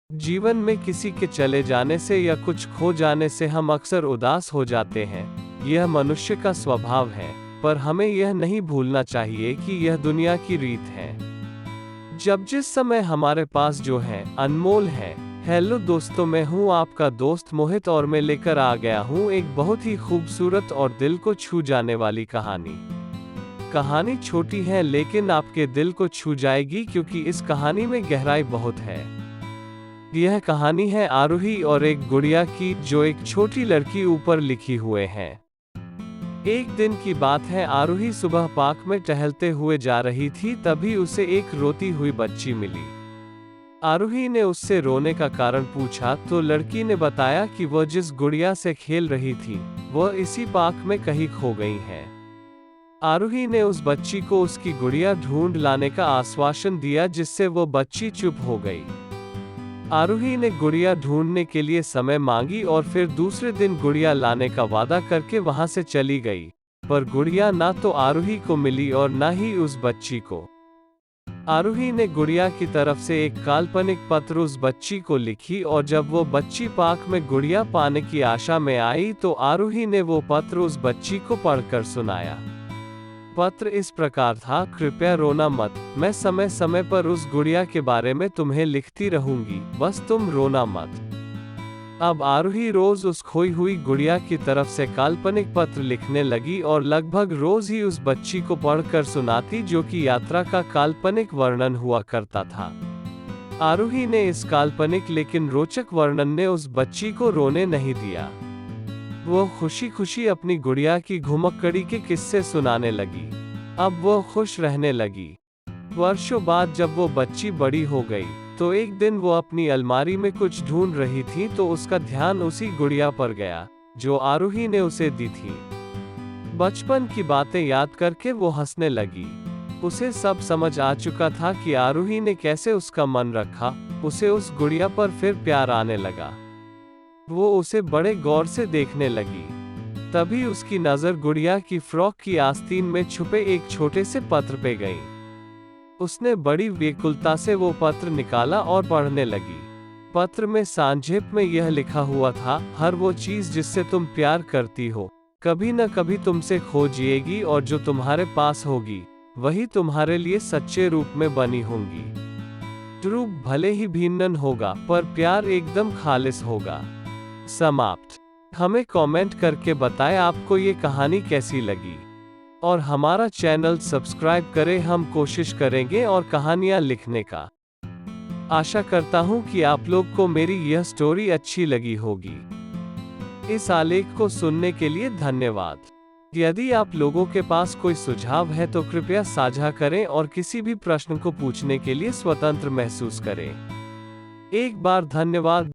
जीवन में किसी के चले जाने से या कुछ खो जाने से हम अक्सर उदास हो जाते हैं। यह मनुष्य का स्वभाव है, पर हमें यह नहीं भूलना चाहिए कि यह दुनिया की रीत है। जब जिस समय हमारे पास जो है अनमोल है। हेलो दोस्तों, मैं हूं आपका दोस्त मोहित और मैं लेकर आ गया हूं एक बहुत ही खूबसूरत और दिल को छू जाने वाली कहानी। कहानी छोटी है लेकिन आपके दिल को छू जाएगी क्योंकि इस कहानी में गहराई बहुत है। यह कहानी है आरूही और एक गुड़िया की, जो एक छोटी लड़की ऊपर लिखी हुए है। एक दिन की बात है, आरूही सुबह पार्क में टहलते हुए जा रही थी, तभी उसे एक रोती हुई बच्ची मिली। आरूही ने उससे रोने का कारण पूछा तो लड़की ने बताया कि वह जिस गुड़िया से खेल रही थी वह इसी पार्क में कहीं खो गई है। आरूही ने उस बच्ची को उसकी गुड़िया ढूंढ लाने का आश्वासन दिया, जिससे वो बच्ची चुप हो गई। आरूही ने गुड़िया ढूंढने के लिए समय मांगी और फिर दूसरे दिन गुड़िया लाने का वादा करके वहां से चली गई। पर गुड़िया ना तो आरूही को मिली और ना ही उस बच्ची को। आरूही ने गुड़िया की तरफ से एक काल्पनिक पत्र उस बच्ची को लिखी और जब वो बच्ची पार्क में गुड़िया पाने की आशा में आई तो आरूही ने वो पत्र उस बच्ची को पढ़कर सुनाया। पत्र इस प्रकार था, कृपया रोना मत, मैं समय समय पर उस गुड़िया के बारे में तुम्हें लिखती रहूंगी, बस तुम रोना मत। अब आरूही रोज उस खोई हुई गुड़िया की तरफ से काल्पनिक पत्र लिखने लगी और लगभग रोज ही उस बच्ची को पढ़कर सुनाती, जो कि यात्रा का काल्पनिक वर्णन हुआ करता था। आरूही ने इस काल्पनिक लेकिन रोचक वर्णन ने उस बच्ची को रोने नहीं दिया। वो खुशी खुशी अपनी गुड़िया की घुमक्कड़ी के किस्से सुनाने लगी। अब वो खुश रहने लगी। वर्षों बाद जब वो बच्ची बड़ी हो गई तो एक दिन वो अपनी अलमारी में कुछ ढूंढ रही थी तो उसका ध्यान उसी गुड़िया पर गया जो आरूही ने उसे दी थी। बचपन की बातें याद करके वो हंसने लगी। उसे सब समझ आ चुका था कि आरूही ने कैसे उसका मन रखा। उसे उस गुड़िया पर फिर प्यार आने लगा। वो उसे बड़े गौर से देखने लगी। तभी उसकी नजर गुड़िया की फ्रॉक की आस्तीन में छुपे एक छोटे से पत्र पे गई। उसने बड़ी व्याकुलता से वो पत्र निकाला और पढ़ने लगी। पत्र में संक्षेप में यह लिखा हुआ था, हर वो चीज जिससे तुम प्यार करती हो कभी न कभी तुमसे खो जाएगी और जो तुम्हारे पास होगी वही तुम्हारे लिए सच्चे रूप में बनी होंगी। रूप भले ही भिन्न होगा पर प्यार एकदम खालिस होगा। समाप्त। हमें कमेंट करके बताएं आपको ये कहानी कैसी लगी और हमारा चैनल सब्सक्राइब करें। हम कोशिश करेंगे और कहानियां लिखने का। आशा करता हूं कि आप लोग को मेरी यह स्टोरी अच्छी लगी होगी। इस आलेख को सुनने के लिए धन्यवाद। यदि आप लोगों के पास कोई सुझाव है तो कृपया साझा करें और किसी भी प्रश्न को पूछने के लिए स्वतंत्र महसूस करें। एक बार धन्यवाद।